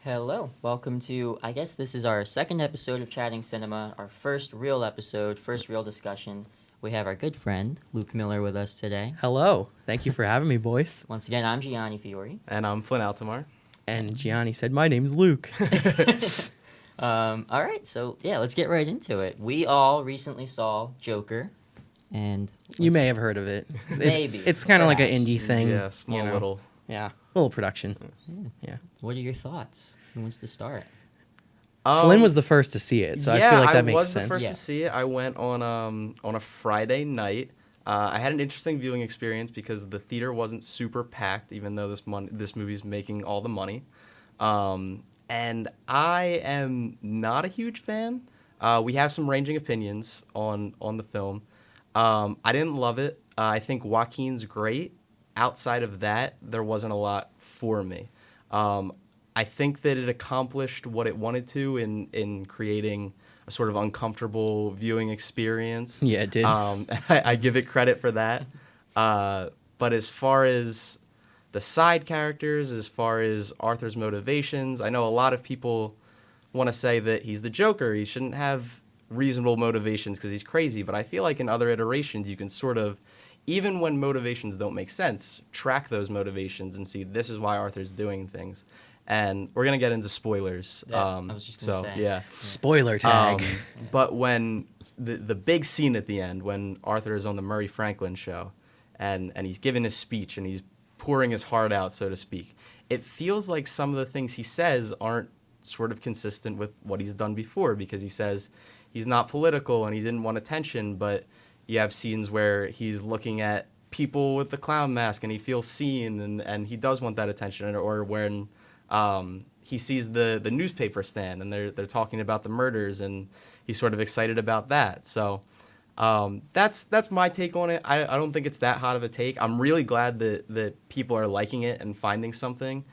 Hello, welcome to, I guess this is our second episode of Chatting Cinema, our first real episode, first real discussion. We have our good friend, Luke Miller, with us today. Hello. Thank you for having me, boys. Once again, I'm Gianni Fiore. And I'm Flynn Altamar. And Gianni said, my name's Luke. All right, so yeah, let's get right into it. We all recently saw Joker, and You may have heard of it. Maybe, It's kind of like an perhaps. indie thing. Yeah, small you know. little. Yeah, little production. Yeah. What are your thoughts? Who wants to start? Flynn was the first to see it, so I feel like that makes I was sense. the first Yeah. to see it. I went on a Friday night. I had an interesting viewing experience because the theater wasn't super packed, even though this movie's making all the money. And I am not a huge fan. We have some ranging opinions on the film. I didn't love it. I think Joaquin's great. Outside of that, there wasn't a lot for me. I think that it accomplished what it wanted to in creating a sort of uncomfortable viewing experience. Yeah, it did. I give it credit for that. But as far as the side characters, as far as Arthur's motivations, I know a lot of people want to say that he's the Joker. He shouldn't have reasonable motivations because he's crazy. But I feel like in other iterations, you can sort of, even when motivations don't make sense, track those motivations and see this is why Arthur's doing things. And we're going to get into spoilers. Yeah, I was just gonna say. Yeah. Spoiler tag. But when the big scene at the end, when Arthur is on the Murray Franklin show and he's giving his speech and he's pouring his heart out, so to speak, it feels like some of the things he says aren't sort of consistent with what he's done before, because he says he's not political and he didn't want attention, but you have scenes where he's looking at people with the clown mask and he feels seen and he does want that attention, or when he sees the newspaper stand and they're talking about the murders and he's sort of excited about that. So that's my take on it. I don't think it's that hot of a take. I'm really glad that people are liking it and finding something.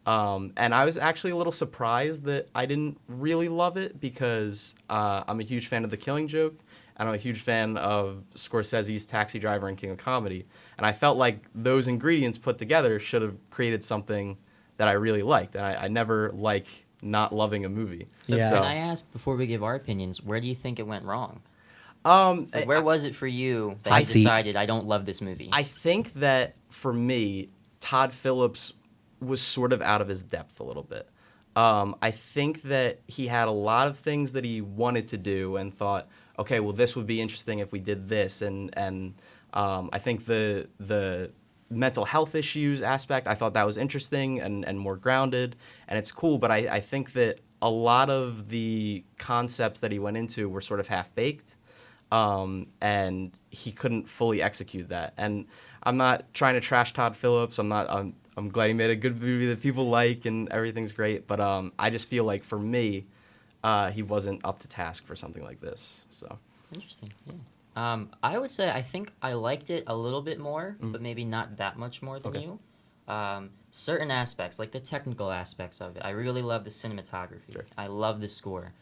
And I was actually a little surprised that I didn't really love it, because I'm a huge fan of The Killing Joke, and I'm a huge fan of Scorsese's Taxi Driver and King of Comedy. And I felt like those ingredients put together should have created something that I really liked. And I never like not loving a movie. So Yeah. can I ask, before we give our opinions, where do you think it went wrong? Like, Where was it for you that I you see. decided, I don't love this movie? I think that for me, Todd Phillips was sort of out of his depth a little bit. I think that he had a lot of things that he wanted to do and thought, okay, well, this would be interesting if we did this. And I think the mental health issues aspect, I thought that was interesting and more grounded, and it's cool. But I think that a lot of the concepts that he went into were sort of half-baked. And he couldn't fully execute that. And I'm not trying to trash Todd Phillips. I'm glad he made a good movie that people like and everything's great. But I just feel like for me, he wasn't up to task for something like this. So Interesting, yeah. I would say I think I liked it a little bit more, but maybe not that much more than Okay. you. Certain aspects, like the technical aspects of it, I really love the cinematography. Sure. I love the score.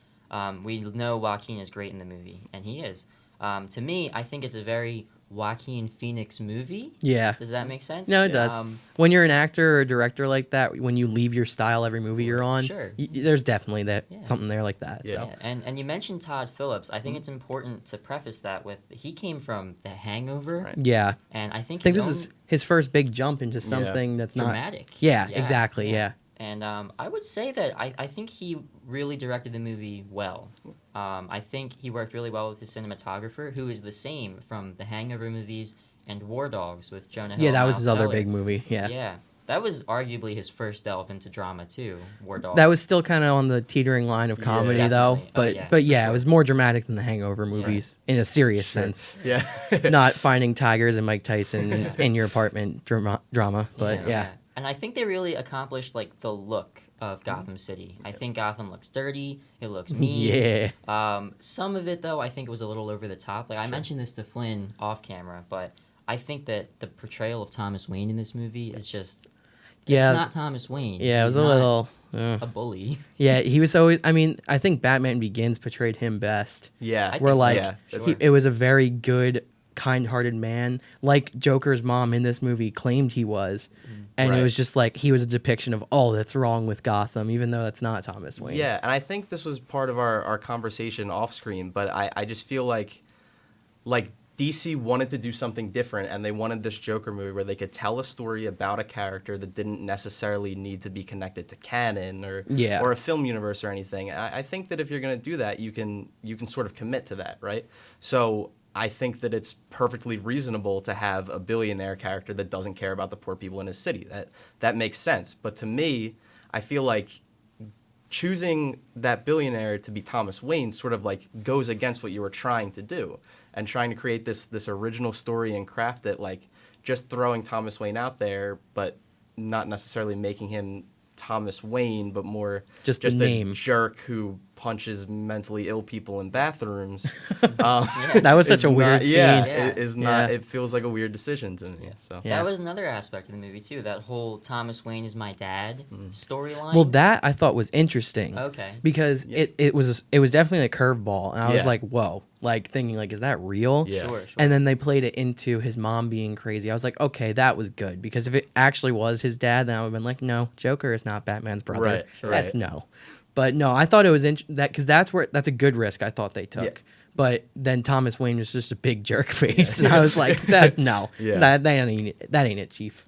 We know Joaquin is great in the movie, and he is. To me, I think it's a very Joaquin Phoenix movie. Yeah. Does that make sense? No, it does. When you're an actor or a director like that, when you leave your style every movie you're on, Sure. there's definitely Yeah. something there like that. Yeah. So Yeah, and you mentioned Todd Phillips. I think it's important to preface that with, he came from The Hangover, Right. yeah, and I think I think his this own is his first big jump into something that's not. dramatic. Yeah, exactly. Yeah. And I would say that I think he really directed the movie well. I think he worked really well with his cinematographer, who is the same from the Hangover movies and War Dogs with Jonah Hill. Yeah, and that was Miles his other Teller. big movie. Yeah. Yeah, that was arguably his first delve into drama too. War Dogs. That was still kind of on the teetering line of Yeah. comedy, though. Definitely. But yeah, but for yeah, sure. it was more dramatic than the Hangover movies in a serious sense. Yeah. Not finding tigers and Mike Tyson in your apartment drama. But yeah. And I think they really accomplished like the look of Gotham City. I think Gotham looks dirty. It looks mean. Yeah. Some of it, though, I think it was a little over the top. Like I mentioned this to Flynn off camera, but I think that the portrayal of Thomas Wayne in this movie is just, Yeah. it's not Thomas Wayne. Yeah, it was He's a not little. a bully. Yeah, he was always. I mean, I think Batman Begins portrayed him best. Yeah. I Where think so, like yeah, sure. it was a very good kind-hearted man, like Joker's mom in this movie claimed he was. And it Right. was just like he was a depiction of all that's wrong with Gotham, even though that's not Thomas Wayne. Yeah, and I think this was part of our conversation off screen, but I just feel like DC wanted to do something different, and they wanted this Joker movie where they could tell a story about a character that didn't necessarily need to be connected to canon or a film universe or anything. And I think that if you're going to do that, you can sort of commit to that, right? So I think that it's perfectly reasonable to have a billionaire character that doesn't care about the poor people in his city. That makes sense. But to me, I feel like choosing that billionaire to be Thomas Wayne sort of like goes against what you were trying to do, and trying to create this original story and craft it, like just throwing Thomas Wayne out there, but not necessarily making him Thomas Wayne, but more Just the a name. jerk who punches mentally ill people in bathrooms. That was such is a weird not- scene. Yeah, Yeah. it is not. Yeah. It feels like a weird decision to me. So Yeah. That was another aspect of the movie too. That whole Thomas Wayne is my dad storyline. Well, that I thought was interesting. Okay. Because Yeah. it was definitely a curveball, and I was Yeah. like, whoa, like thinking like, is that real? Yeah. Sure. And then they played it into his mom being crazy. I was like, okay, that was good, because if it actually was his dad, then I would have been like, no, Joker is not Batman's brother. Right, That's right. no. But no, I thought it was that because that's a good risk I thought they took. Yeah. But then Thomas Wayne was just a big jerk face, and I was like, that no, Yeah. that ain't it, Chief.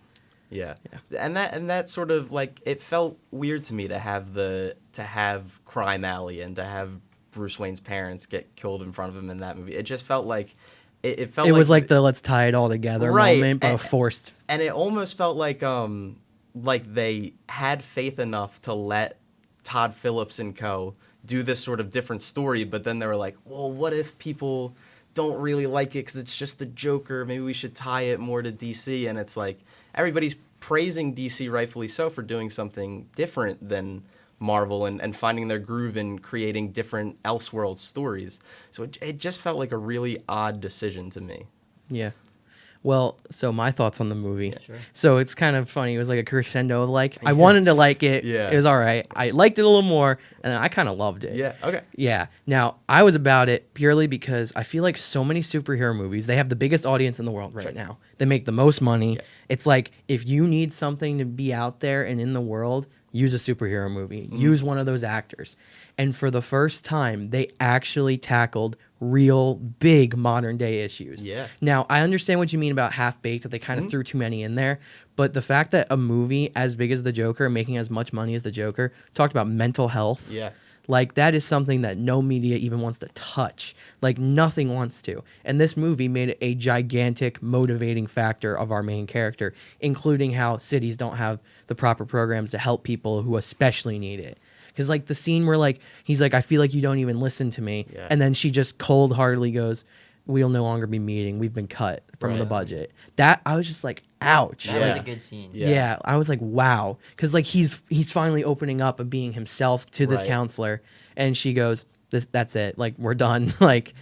Yeah. And that sort of like, it felt weird to me to have Crime Alley and to have Bruce Wayne's parents get killed in front of him in that movie. It just felt like it felt It like was like the let's tie it all together Right, moment, but and- forced. and it almost felt like they had faith enough to let Todd Phillips and co. do this sort of different story, but then they were like, well, what if people don't really like it because it's just the Joker? Maybe we should tie it more to DC. And it's like, everybody's praising DC, rightfully so, for doing something different than Marvel and finding their groove in creating different Elseworld stories. So it just felt like a really odd decision to me. Yeah. Well, so my thoughts on the movie. Yeah, sure. So it's kind of funny. It was like a crescendo. Like I wanted to like it. Yeah. It was all right. I liked it a little more, and I kind of loved it. Yeah, okay. Yeah. Now I was about it purely because I feel like so many superhero movies. They have the biggest audience in the world right Sure. now. They make the most money. Yeah. It's like if you need something to be out there and in the world, use a superhero movie. Use one of those actors. And for the first time, they actually tackled real big modern day issues. Yeah. Now, I understand what you mean about half baked, that they kind of threw too many in there, but the fact that a movie as big as The Joker, making as much money as The Joker, talked about mental health. Yeah. Like that is something that no media even wants to touch. Like nothing wants to. And this movie made it a gigantic motivating factor of our main character, including how cities don't have the proper programs to help people who especially need it. Because like the scene where like he's like, I feel like you don't even listen to me, Yeah. and then she just cold-heartedly goes, "We'll no longer be meeting. We've been cut from the Right. budget." That I was just like, ouch. That was a Yeah. good scene. Yeah. Yeah, I was like, wow, because like he's finally opening up and being himself to this Right. counselor, and she goes, that's it, like we're done." like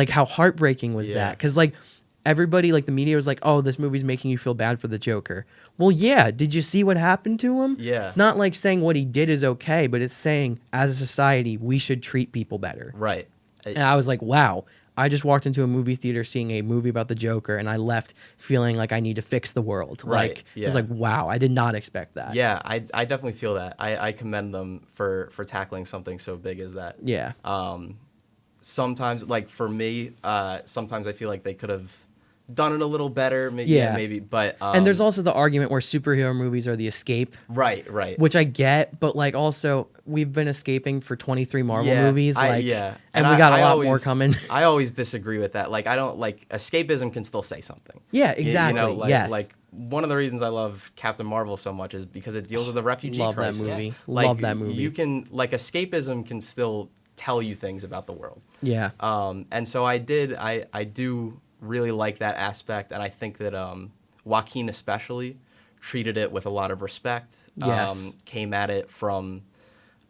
how heartbreaking was Yeah. that? Because like everybody, like the media was like, oh, this movie's making you feel bad for the Joker. Well, yeah, did you see what happened to him? Yeah. It's not like saying what he did is okay, but it's saying as a society we should treat people better. Right. And I was like, wow. I just walked into a movie theater seeing a movie about the Joker, and I left feeling like I need to fix the world. Right, Like, I yeah. was like, wow, I did not expect that. Yeah, I definitely feel that. I commend them for tackling something so big as that. Yeah. Sometimes, like for me, sometimes I feel like they could have done it a little better. Maybe, Yeah. maybe. But And there's also the argument where superhero movies are the escape, right. which I get, but like also we've been escaping for 23 Marvel Yeah, movies, like, yeah, and we got a I lot always, more coming. I always disagree with that. Like, I don't like escapism can still say something. Yeah, You exactly. know, like, yes. like one of the reasons I love Captain Marvel so much is because it deals with the refugee Love that crisis. movie. Like, Love that movie. You can like escapism can still tell you things about the world. Yeah. And so I do really like that aspect, and I think that Joaquin especially treated it with a lot of respect. Yes. Came at it from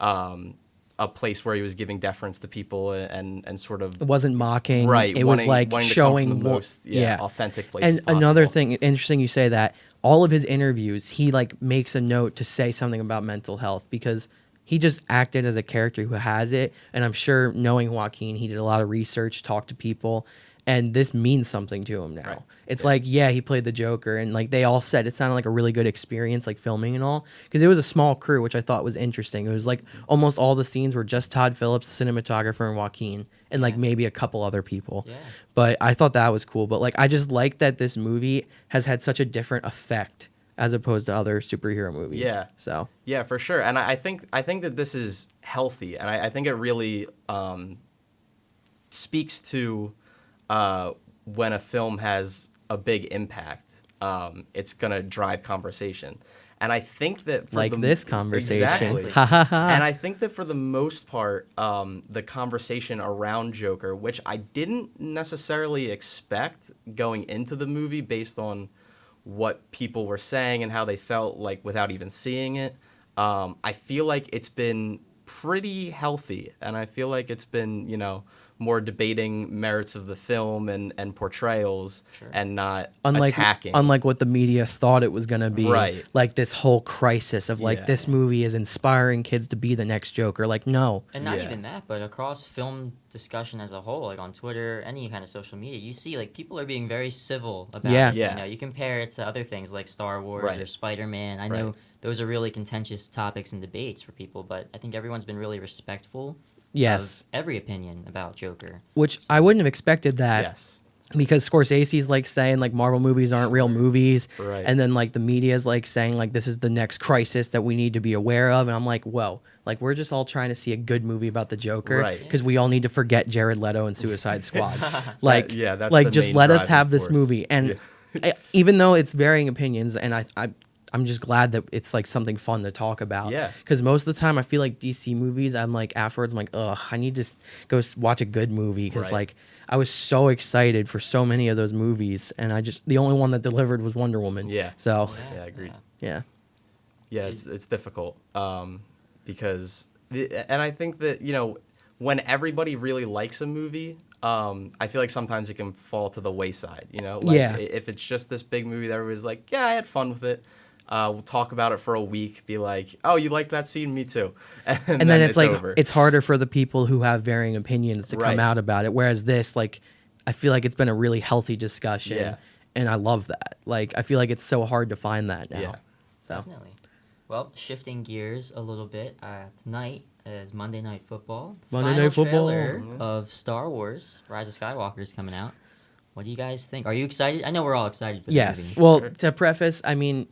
a place where he was giving deference to people and sort of It wasn't mocking. right. It was like wanting to come showing from the more. most authentic place. And another thing, interesting you say that, all of his interviews, he like makes a note to say something about mental health because he just acted as a character who has it. And I'm sure knowing Joaquin, he did a lot of research, talked to people. and this means something to him now. Right. It's Yeah. like, yeah, he played the Joker, and like they all said it sounded like a really good experience, like filming and all, because it was a small crew, which I thought was interesting. It was like almost all the scenes were just Todd Phillips, the cinematographer, and Joaquin, and like Yeah. maybe a couple other people. Yeah. But I thought that was cool. But like I just like that this movie has had such a different effect as opposed to other superhero movies. Yeah. So Yeah, for sure. And I think that this is healthy, and I think it really speaks to when a film has a big impact. It's gonna drive conversation, and I think that for like this conversation. exactly. Ha ha ha. And I think that for the most part, the conversation around Joker, which I didn't necessarily expect going into the movie based on what people were saying and how they felt like without even seeing it, I feel like it's been pretty healthy, and I feel like it's been, more debating merits of the film and portrayals, Sure. and not unlike attacking. unlike what the media thought it was going to be, Right. like this whole crisis of like Yeah. this movie is inspiring kids to be the next Joker. Like no. And not Yeah. even that, but across film discussion as a whole, like on Twitter, any kind of social media, you see like people are being very civil about Yeah. it. Yeah. You compare it to other things like Star Wars Right. or Spider-Man. I Right. know those are really contentious topics and debates for people, but I think everyone's been really respectful Yes. of every opinion about Joker. Which I wouldn't have expected that. Yes. Because Scorsese's like saying like Marvel movies aren't real movies, Right. and then like the media's like saying like this is the next crisis that we need to be aware of, and I'm like, whoa, like we're just all trying to see a good movie about the Joker, Right. because we all need to forget Jared Leto and Suicide Squad, like yeah, that's like the just main let us driving have this force. movie, and Yeah. even though it's varying opinions, and I'm just glad that it's like something fun to talk about. Yeah. Because most of the time I feel like DC movies, I'm like afterwards, I'm like, ugh, I need to go watch a good movie, because Right. like I was so excited for so many of those movies, and the only one that delivered was Wonder Woman. Yeah. So Yeah, agreed. yeah. Yeah, it's difficult because, and I think that when everybody really likes a movie, I feel like sometimes it can fall to the wayside. Like Yeah. if it's just this big movie that everybody's like, yeah, I had fun with it. We'll talk about it for a week. Be like, oh, you liked that scene? Me too. And And then it's like over. it's harder for the people who have varying opinions to come Right. out about it. Whereas this, like, I feel like it's been a really healthy discussion, Yeah. and I love that. Like, I feel like it's so hard to find that now. Yeah. So Definitely. Well, shifting gears a little bit, tonight is Monday Night Football. Monday Final Night Football. trailer of Star Wars: Rise of Skywalker is coming out. What do you guys think? Are you excited? I know we're all excited for the yes. movie. Well, Sure. to preface, I mean,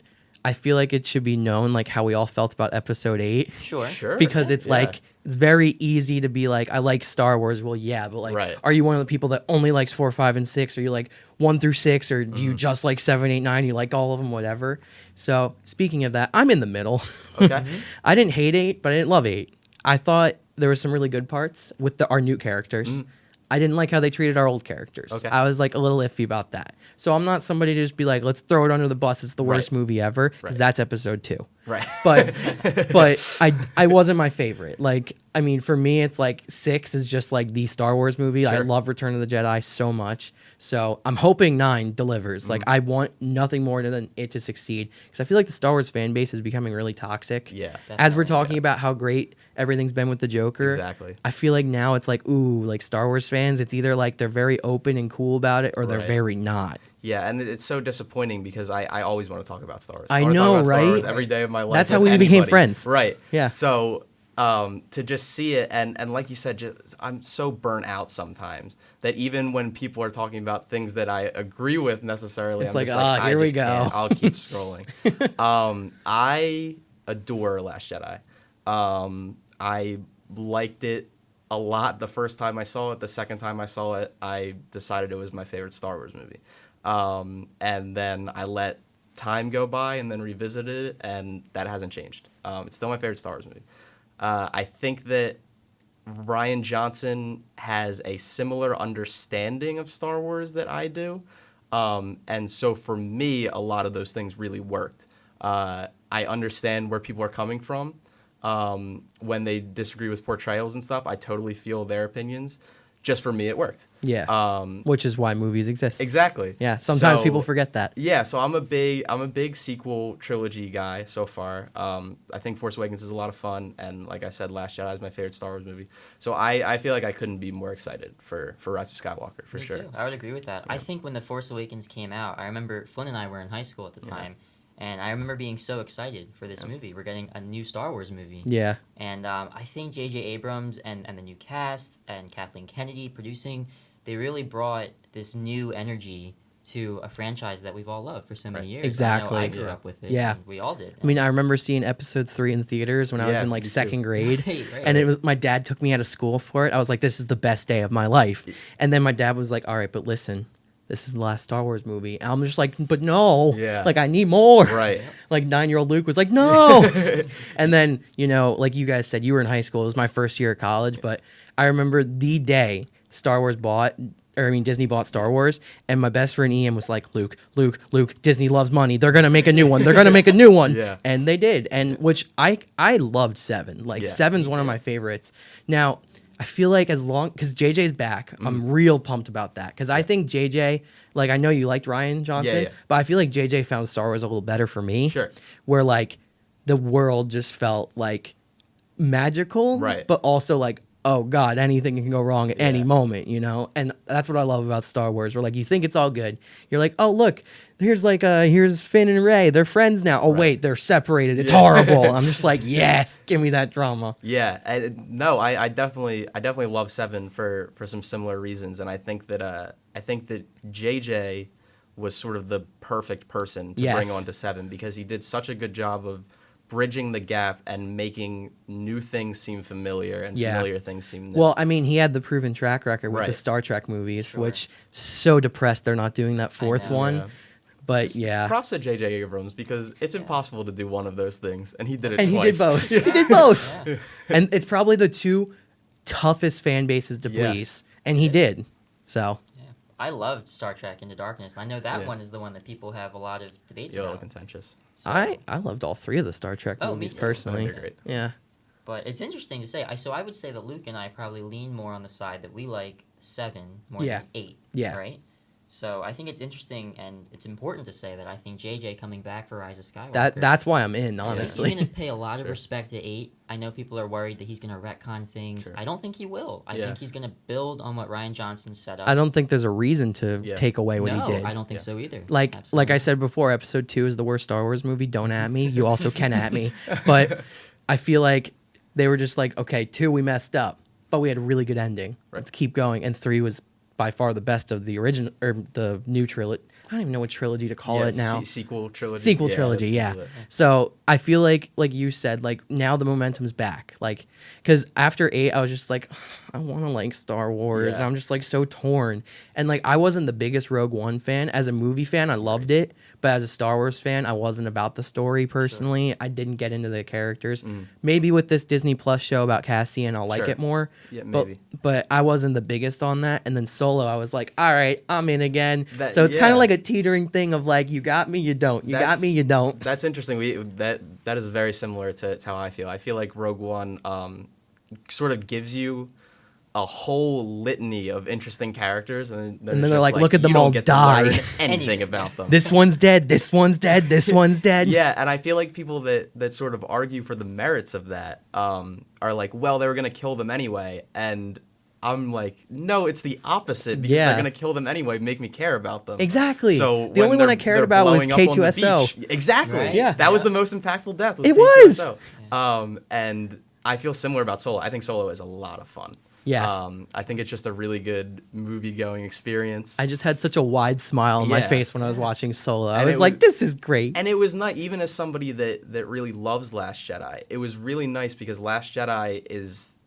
I feel like it should be known like how we all felt about Episode 8. Sure. Sure. Because Yeah. it's like it's very easy to be like, I like Star Wars. Well, yeah, but like, Right. are you one of the people that only likes 4, 5, and 6? Or you like 1 through 6? Or do you just like 7, 8, 9? You like all of them, whatever. So speaking of that, I'm in the middle. Okay. I didn't hate 8, but I didn't love 8. I thought there were some really good parts with our new characters. I didn't like how they treated our old characters. Okay. I was like a little iffy about that. So I'm not somebody to just be like, let's throw it under the bus. It's the worst Right. movie ever. 'Cause Right. that's Episode 2. Right. But I wasn't my favorite. Like, I mean, for me, it's like 6 is just like the Star Wars movie. I Sure. love Return of the Jedi so much. So I'm hoping 9 delivers. Like, I want nothing more than it to succeed, because I feel like the Star Wars fan base is becoming really toxic. Yeah. As we're Definitely, talking yeah. about how great everything's been with the Joker. Exactly. I feel like now it's like, ooh, like Star Wars fans, it's either like they're very open and cool about it, or they're Right. very not. Yeah, and it's so disappointing because I always want to talk about Star Wars. I wanna talk know, about Star Wars right? every day of my life. That's how with we became anybody. friends. Right. Yeah. So to just see it, and like you said, I'm so burnt out sometimes that even when people are talking about things that I agree with necessarily, It's I'm like, just like, here I we just go. can't. I'll keep scrolling. I adore Last Jedi. I liked it a lot the first time I saw it. The second time I saw it, I decided it was my favorite Star Wars movie. And then I let time go by and then revisited it, and that hasn't changed. It's still my favorite Star Wars movie. I think that Ryan Johnson has a similar understanding of Star Wars that I do. And so for me, a lot of those things really worked. I understand where people are coming from when they disagree with portrayals and stuff. I totally feel their opinions. just for me, it worked. Yeah. Which is why movies exist. Exactly. Yeah. Sometimes So- people forget that. Yeah, so I'm a big sequel trilogy guy so far. I think Force Awakens is a lot of fun, and like I said, Last Jedi is my favorite Star Wars movie. So I feel like I couldn't be more excited for Rise of Skywalker for Me sure. too. I would agree with that. I think when The Force Awakens came out, I remember Flynn and I were in high school at the time, and I remember being so excited for this movie. We're getting a new Star Wars movie. Yeah. And I think J.J. Abrams and the new cast and Kathleen Kennedy producing, they really brought this new energy to a franchise that we've all loved for so many Right. years. Exactly. I know I grew up with it. Yeah. And we all did. I mean, I remember seeing episode 3 in theaters when I was Yeah, in like me too. second grade. Right. And it was my dad took me out of school for it. I was like, this is the best day of my life. And then my dad was like, all right, but listen, this is the last Star Wars movie. And I'm just like, but no. Yeah. Like, I need more. Right. Like 9-year-old Luke was like, no. And then, you know, like you guys said, you were in high school. It was my first year of college. But I remember the day Disney bought Star Wars, and my best friend Ian was like, Luke, Disney loves money. They're gonna make a new one. They're gonna make a new one. Yeah. And they did. And which I loved 7. Like Yeah, 7's me one of too. my favorites. Now, I feel like because JJ's back, I'm real pumped about that. Because I think JJ, like I know you liked Ryan Johnson, yeah. but I feel like JJ found Star Wars a little better for me. Sure. Where like the world just felt like magical, Right. but also like, oh god, anything can go wrong at any Yeah. moment, you know? And that's what I love about Star Wars, where like you think it's all good. You're like, oh look, here's Finn and Rey, they're friends now. Oh Right. wait, they're separated. It's Yeah. horrible. I'm just like, yes, give me that drama. Yeah, I definitely love 7 for some similar reasons, and I think that JJ was sort of the perfect person to bring Yes. on to 7 because he did such a good job of bridging the gap and making new things seem familiar and Yeah. familiar things seem new. Well, I mean, he had the proven track record with the Right. Star Trek movies, Sure. which so depressed they're not doing that fourth know. one. Yeah. But yeah. Props to J.J. Abrams because it's impossible to do one of those things, and he did it And twice. he did both. He did both. Yeah. And it's probably the two toughest fan bases to Yeah. please. And he did. So, Yeah. I loved Star Trek Into Darkness. I know that Yeah. one is the one that people have a lot of debates Yeah, about. contentious. So- I loved all 3 of the Star Trek Oh, me movies too. personally. They're great. Yeah. But it's interesting to say. So I would say that Luke and I probably lean more on the side that we like 7 more Yeah. than 8. Yeah. Right? So I think it's interesting and it's important to say that I think JJ coming back for Rise of Skywalker. That's why I'm in, He's honestly. going to pay a lot of Sure. respect to 8. I know people are worried that he's going to retcon things. Sure. I don't think he will. I Yeah. think he's going to build on what Ryan Johnson set up. I don't think there's a reason to Yeah. take away what no, he did. I don't think Yeah. so either. Like I Absolutely. said before, episode 2 is the worst Star Wars movie. Don't at me. You also can at me. But I feel like they were just like, okay, 2 we messed up, but we had a really good ending. Right. Let's keep going. And 3 was by far the best of the original or the new trilogy. I don't even know what trilogy to call Yeah, it now. sequel trilogy. Sequel Yeah, trilogy, that's yeah. it. So I feel like you said, like now the momentum's back. Like, because after 8, I was just like, I want to like Star Wars. Yeah. I'm just like so torn. And like I wasn't the biggest Rogue One fan. As a movie fan, I loved it. But as a Star Wars fan, I wasn't about the story personally. I didn't get into the characters. Maybe with this Disney Plus show about Cassian, I'll like Sure. it more. Yeah, But, maybe. but I wasn't the biggest on that. And then Solo, I was like, all right, I'm in again. That- So it's kind yeah. of like a teetering thing of like, you got me, you don't. You got That's- me, you don't. That's interesting. That is very similar to how I feel. I feel like Rogue One sort of gives you a whole litany of interesting characters, and then they're just like, look at them you don't all get die. to learn anything Anything. about them. This one's dead. This one's dead. This one's dead. Yeah, and I feel like people that sort of argue for the merits of that are like, well, they were gonna kill them anyway, and I'm like, no, it's the opposite because Yeah. they're gonna kill them anyway, make me care about them. Exactly. So The when only one they're- I cared they're about was blowing up on the K2SO. beach- Exactly. Right? Yeah. That was Yeah. the most impactful death. It was. K2SO. And I feel similar about Solo. I think Solo is a lot of fun. Yes. I think it's just a really good movie-going experience. I just had such a wide smile on my Yeah. face when I was watching Solo. I And was it like, was- this is great. And it was not even as somebody that really loves Last Jedi. It was really nice because Last Jedi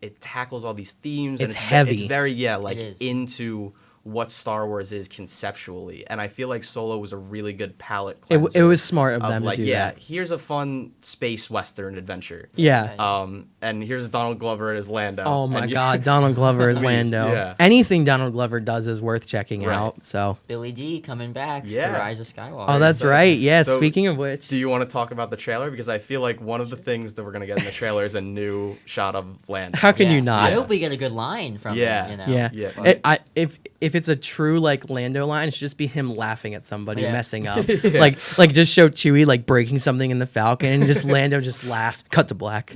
it tackles all these themes and It's heavy. It's very like It is. into what Star Wars is conceptually. And I feel like Solo was a really good palate It cleanser. was smart of them like, to do yeah, that. here's a fun space western adventure. Yeah. And here's Donald Glover as Lando. Oh my And God, Donald Glover as Please, Lando. yeah. Anything Donald Glover does is worth checking Right. out. So. Billy D coming back Yeah. for Rise of Skywalker. Oh, that's So- right. Yeah. so Speaking of which, Do you want to talk about the trailer? Because I feel like one of the things that we're going to get in the trailer is a new shot of Lando. how can Yeah. you not? I hope we get a good line from Yeah. him. You know? Yeah. Yeah. But- If it's a true like Lando line, it should just be him laughing at somebody Yeah. messing up. Like just show Chewie like breaking something in the Falcon and just Lando just laughs. Cut to black.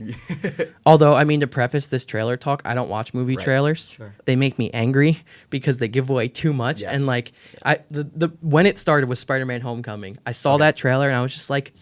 Although I mean to preface this trailer talk, I don't watch movie Right. trailers. Sure. They make me angry because they give away too much. Yes. And like the when it started with Spider-Man Homecoming, I saw that trailer and I was just like,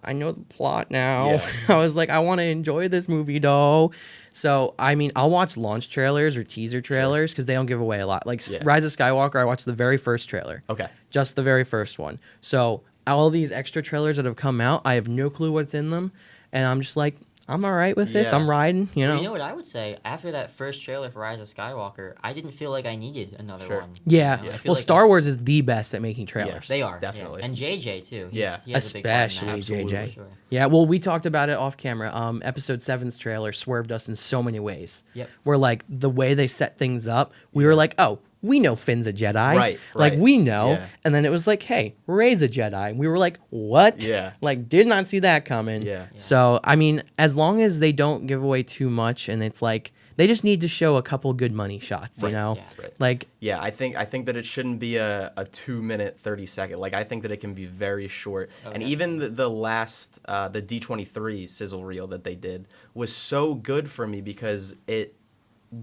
I know the plot now. Yeah. I was like, I want to enjoy this movie, though. So, I mean, I'll watch launch trailers or teaser trailers because they don't give away a lot. Like Yeah. Rise of Skywalker, I watched the very first trailer. Okay. Just the very first one. So, all these extra trailers that have come out, I have no clue what's in them. And I'm just like, I'm all right with this. Yeah. I'm riding, you know? Well, you know what I would say? After that first trailer for Rise of Skywalker, I didn't feel like I needed another Sure. one. Yeah. You know? I feel Well, like Star Wars is the best at making trailers. Yes. They are Definitely. yeah. And JJ too. Yeah. he has a big part in that. Especially Absolutely. JJ. Sure. Yeah, well, we talked about it off camera. Episode 7's trailer swerved us in so many ways. Yep. Where, like, the way they set things up, we were like, oh, we know Finn's a Jedi. Right, Like, right. we know. Yeah. And then it was like, hey, Rey's a Jedi. And we were like, what? Yeah. Like, did not see that coming. Yeah. So, I mean, as long as they don't give away too much and it's like, they just need to show a couple good money shots, you Right, know? yeah. Right. Like, Yeah, I think that it shouldn't be a 2-minute 30-second. Like I think that it can be very short. And Okay. even the last the D23 sizzle reel that they did was so good for me because it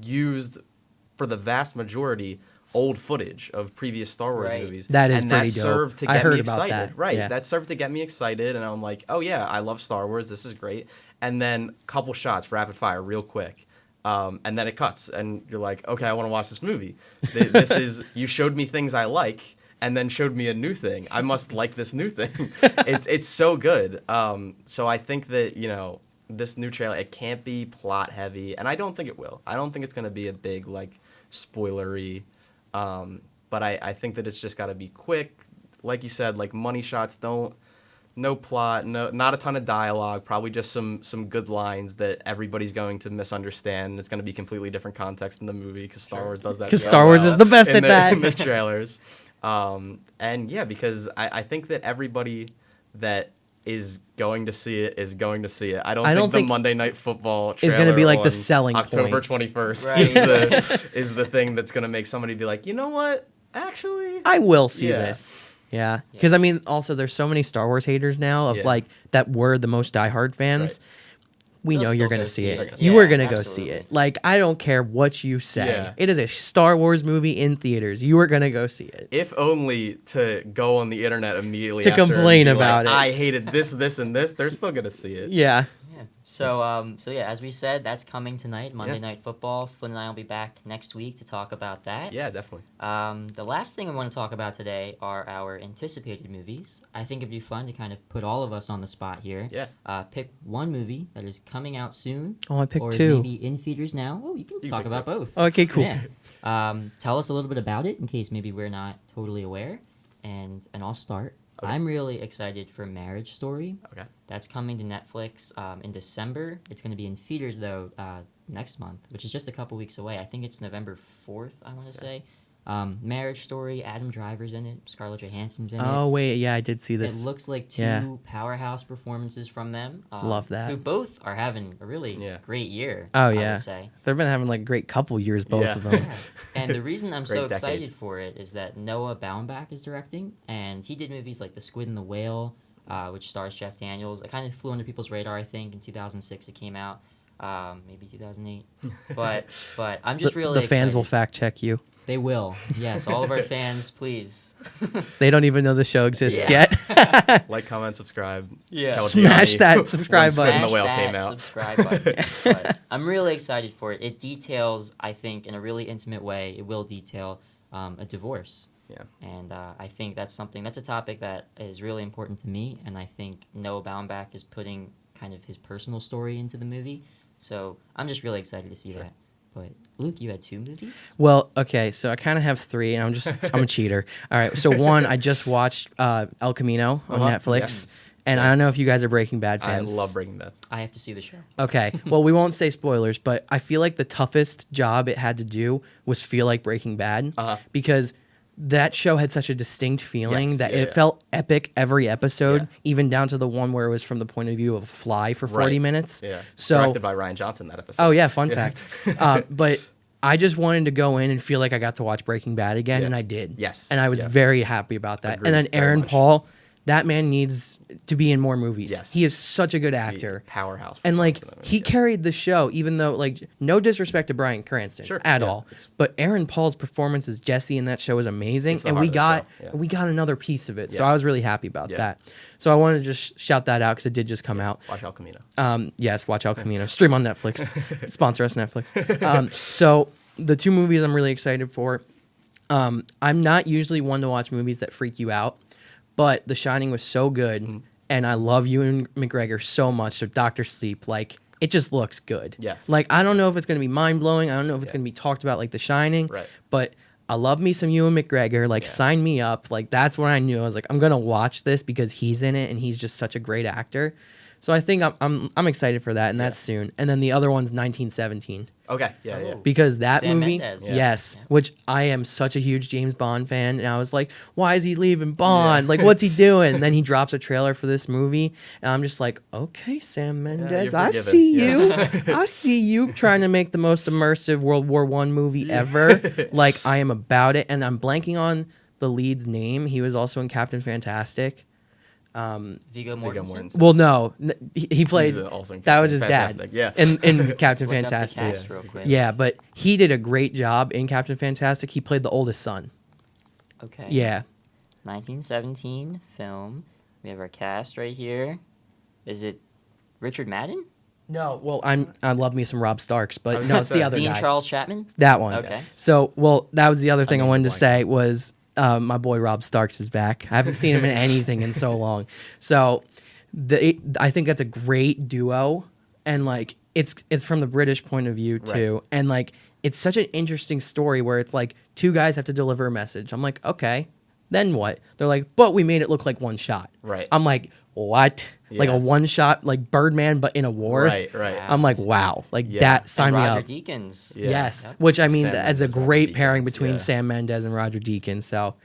used for the vast majority old footage of previous Star Wars Right. movies. That is and pretty that dope. served to I get heard me about excited. that. Right. Yeah. That served to get me excited and I'm like, "Oh yeah, I love Star Wars. This is great." And then couple shots rapid fire real quick. And then it cuts, and you're like, okay, I want to watch this movie. This is you showed me things I like, and then showed me a new thing. I must like this new thing. It's so good. So I think that this new trailer, it can't be plot heavy, and I don't think it will. I don't think it's gonna be a big like spoilery. But I think that it's just got to be quick, like you said, like money shots. No plot, not a ton of dialogue, probably just some good lines that everybody's going to misunderstand. It's going to be completely different context in the movie because Star Wars does that. 'Cause so Star Wars well is the best in at that. in the trailers. And yeah, because I think that everybody that is going to see it is going to see it. I don't think the think Monday Night Football is gonna trailer be like the on selling October point. 21st Right. is the thing that's going to make somebody be like, you know what, actually, I will see Yeah. this. Yeah, because I mean, also there's so many Star Wars haters now of Yeah. like that were the most diehard fans. Right. We They'll know still you're go gonna see see it. it. Yeah, You are gonna go see absolutely. it. Like I don't care what you say. Yeah. It is a Star Wars movie in theaters. You are gonna go see it. if only to go on the internet immediately To after and complain be about like, it. I hated this, and this. They're still gonna see it. Yeah. Yeah. So yeah, as we said, that's coming tonight, Monday Yeah. Night Football. Flynn and I will be back next week to talk about that. Yeah, definitely. The last thing I want to talk about today are our anticipated movies. I think it'd be fun to kind of put all of us on the spot here. Yeah. Pick one movie that is coming out soon. Oh, I picked or is two. maybe in theaters now. Oh, you can can talk pick about two. both. Okay, cool. Yeah. Tell us a little bit about it in case maybe we're not totally aware. And I'll start. Okay. I'm really excited for Marriage Story. Okay. That's coming to Netflix in December. It's going to be in theaters, though, next month, which is just a couple weeks away. I think it's November 4th, I want to say. Marriage Story, Adam Driver's in it, Scarlett Johansson's in it. Oh wait, yeah, I did see It this. looks like two Yeah. powerhouse performances from them. Love that. Who both are having a really Yeah. great year, Oh, I yeah. would say. They've been having like a great couple years, both Yeah. of them. Yeah. And the reason I'm so Great decade. excited for it is that Noah Baumbach is directing, and he did movies like The Squid and the Whale, which stars Jeff Daniels. It kind of flew under people's radar, I think. In 2006 it came out, maybe 2008. But I'm just really the fans will excited. fact check you. They will. Yes, all of our fans, please. They don't even know the show exists Yeah. yet. Like, comment, subscribe. Yeah. Tell Smash Gianni that when subscribe Squid and button. the Whale Smash came that out. subscribe button. But I'm really excited for it. It details, I think, in a really intimate way, it will detail a divorce. Yeah. And I think that's a topic that is really important to me, and I think Noah Baumbach is putting kind of his personal story into the movie. So I'm just really excited to see that. But Luke, you had 2 movies? Well, okay, so I kind of have 3, and I'm a cheater. All right, so one, I just watched El Camino on Netflix, Yes. and I Same. don't know if you guys are Breaking Bad I fans. love Breaking Bad. I have to see the show. Okay, well, we won't say spoilers, but I feel like the toughest job it had to do was feel like Breaking Bad, because that show had such a distinct feeling Yes, that yeah, it yeah. felt epic every episode, Yeah. even down to the one where it was from the point of view of a fly for 40 Right. minutes. Yeah. So, Directed by Ryan Johnson, that episode. oh yeah, fun fact. But I just wanted to go in and feel like I got to watch Breaking Bad again, Yeah. and I did. Yes. And I was Yeah. very happy about that. Agreed, and then very Aaron much. Paul, that man needs to be in more movies. Yes. He is such a good actor. Powerhouse. And like performance in that he movie, yeah. carried the show, even though like no disrespect to Bryan Cranston Sure, at yeah, all, it's- but Aaron Paul's performance as Jesse in that show was amazing, It's the and heart we of the got show, yeah. we got another piece of it. So Yeah. I was really happy about Yeah. that. So I wanted to just shout that out because it did just come out. Watch El Camino. Yes, watch El Camino. Stream on Netflix. Sponsor us, Netflix. So the 2 movies I'm really excited for. I'm not usually one to watch movies that freak you out, but The Shining was so good, Mm-hmm. and I love Ewan McGregor so much. So Doctor Sleep, like it just looks good. Yes. Like I don't know if it's gonna be mind blowing. I don't know if it's Yeah. gonna be talked about like The Shining. Right. But I love me some Ewan McGregor. Like Yeah. sign me up. Like that's when I knew I was like I'm gonna watch this because he's in it and he's just such a great actor. So I think I'm excited for that, and that's soon. And then the other one's 1917 Okay. Yeah. Yeah. Oh. because that Sam movie, Mendes. Yeah. yes, Yeah. which I am such a huge James Bond fan, and I was like, why is he leaving Bond? Like, what's he doing? And then he drops a trailer for this movie, and I'm just like, okay, Sam Mendes, you're I forgiven. see Yeah. you, I see you trying to make the most immersive World War I movie ever. Like, I am about it, and I'm blanking on the lead's name. He was also in Captain Fantastic. Viggo Mortensen. Mortensen. Well, no, he played. He's also in That was Captain his Fantastic, dad. yeah. In Captain Let's look up the Fantastic. cast real quick. Yeah, but he did a great job in Captain Fantastic. He played the oldest son. Okay. Yeah. 1917 film. We have our cast right here. Is it Richard Madden? No, well, I love me some Rob Starks, but no, it's the other Dean guy. Charles Chapman? That one. Okay. So, well, that was the other thing I mean, wanted to blank. say was my boy Rob Starks is back. I haven't seen him in anything in so long. So, I think that's a great duo, and like it's from the British point of view too, Right. and like it's such an interesting story where it's like 2 guys have to deliver a message. I'm like, okay, then what? They're like, but we made it look like one shot. Right. I'm like, what? Like Yeah. a one shot, like Birdman, but in a war. Right. Right. Wow. I'm like, wow, like Yeah. that. Sign and me Roger up. Deakins. Yeah. Yes, Yep. which I mean, Sam that's a Mendes, Roger great pairing Deakins, between yeah. Sam Mendes and Roger Deakins. So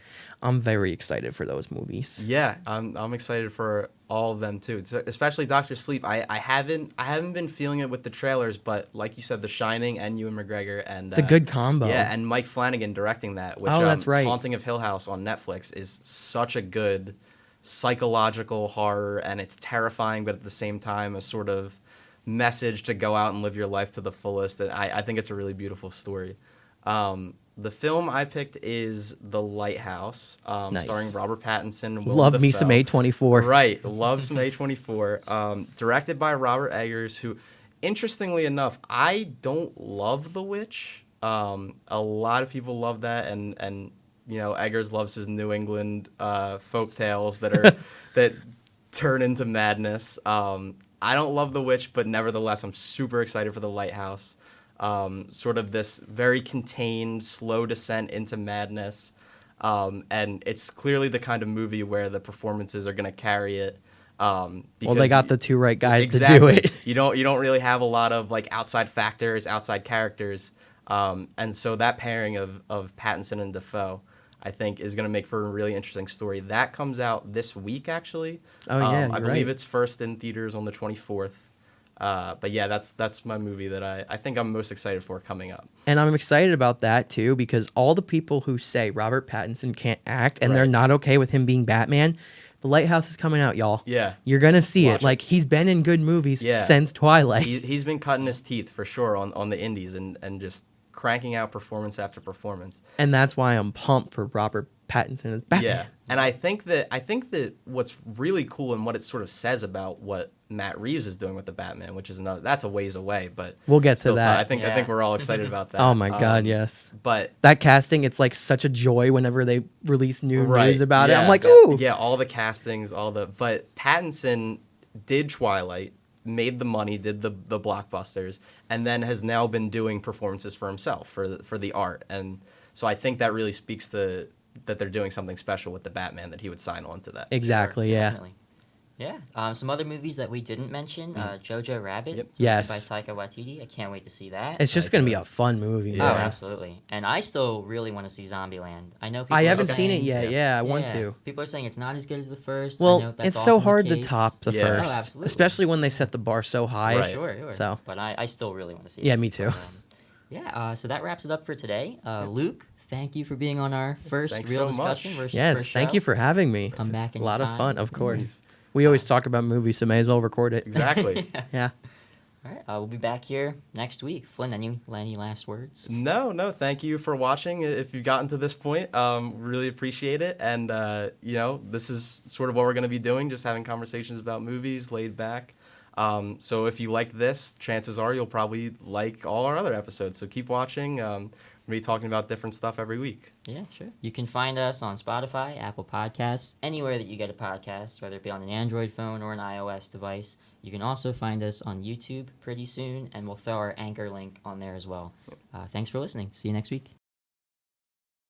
I'm very excited for those movies. Yeah, I'm excited for all of them too. Especially Doctor Sleep. I haven't been feeling it with the trailers, but like you said, The Shining and Ewan McGregor and It's a good combo. Yeah, and Mike Flanagan directing that. Which, Oh, that's right. Haunting of Hill House on Netflix is such a good psychological horror, and it's terrifying, but at the same time a sort of message to go out and live your life to the fullest. And I think it's a really beautiful story. The film I picked is The Lighthouse, Nice. starring Robert Pattinson. Willem Love me some Dafoe. A24. Right, love some A24. Directed by Robert Eggers, who, interestingly enough, I don't love The Witch. A lot of people love that, and you know, Eggers loves his New England folk tales that are that turn into madness. I don't love The Witch, but nevertheless, I'm super excited for The Lighthouse. Sort of this very contained, slow descent into madness. And it's clearly the kind of movie where the performances are going to carry it. Well, they because got the 2 right guys to do exactly. it. You don't really have a lot of like outside factors, outside characters. And so that pairing of Pattinson and Dafoe, I think, is going to make for a really interesting story. That comes out this week, actually. Oh, yeah, I you're believe right. it's first in theaters on the 24th. But yeah, that's my movie that I think I'm most excited for coming up. And I'm excited about that too because all the people who say Robert Pattinson can't act and they're Right. not okay with him being Batman, The Lighthouse is coming out, y'all. Yeah. You're going to see Watch it. it. Like, he's been in good movies Yeah. since Twilight. He's been cutting his teeth for sure on the indies and just cranking out performance after performance. And that's why I'm pumped for Robert Pattinson as Batman. Yeah, and I think that what's really cool and what it sort of says about what Matt Reeves is doing with the Batman, which is that's a ways away, but We'll get to still that. I think Yeah. we're all excited about that. Oh my God, yes. But That casting, it's like such a joy whenever they release new right, news about it. yeah, I'm like, yeah, ooh. yeah, all the castings, but Pattinson did Twilight, made the money, did the blockbusters, and then has now been doing performances for himself for the art. And so I think that really speaks to that they're doing something special with the Batman, that he would sign on to that. Exactly. Sure, Yeah. definitely. Yeah. Some other movies that we didn't mention: Jojo Rabbit, Yep. directed Yes. by Taika Waititi. I can't wait to see that. It's just gonna be a fun movie. Yeah. Oh, man. absolutely. And I still really want to see Zombieland. I know people I are haven't seen it saying- yet. Yeah, I want Yeah, to. People are saying it's not as good as the first. I Well, know that's it's so often the hard to case. top the Yeah. Oh, first, absolutely. especially when they set the bar so high. Right. Sure. So- But I still really want to see it. Yeah, me too. So that wraps it up for today. Luke, thank you for being on our first Thanks real so much. discussion. Yes, first thank show. you for having me. Come back A lot of anytime. fun, of course. We always talk about movies, so may as well record it. Exactly. Yeah. All right. We'll be back here next week. Flynn, any last words? No. Thank you for watching. If you've gotten to this point, really appreciate it. And this is sort of what we're going to be doing, just having conversations about movies, laid back. So if you like this, chances are you'll probably like all our other episodes. So keep watching. We'll be talking about different stuff every week. Yeah, sure. You can find us on Spotify, Apple Podcasts, anywhere that you get a podcast, whether it be on an Android phone or an iOS device. You can also find us on YouTube pretty soon, and we'll throw our Anchor link on there as well. Thanks for listening. See you next week.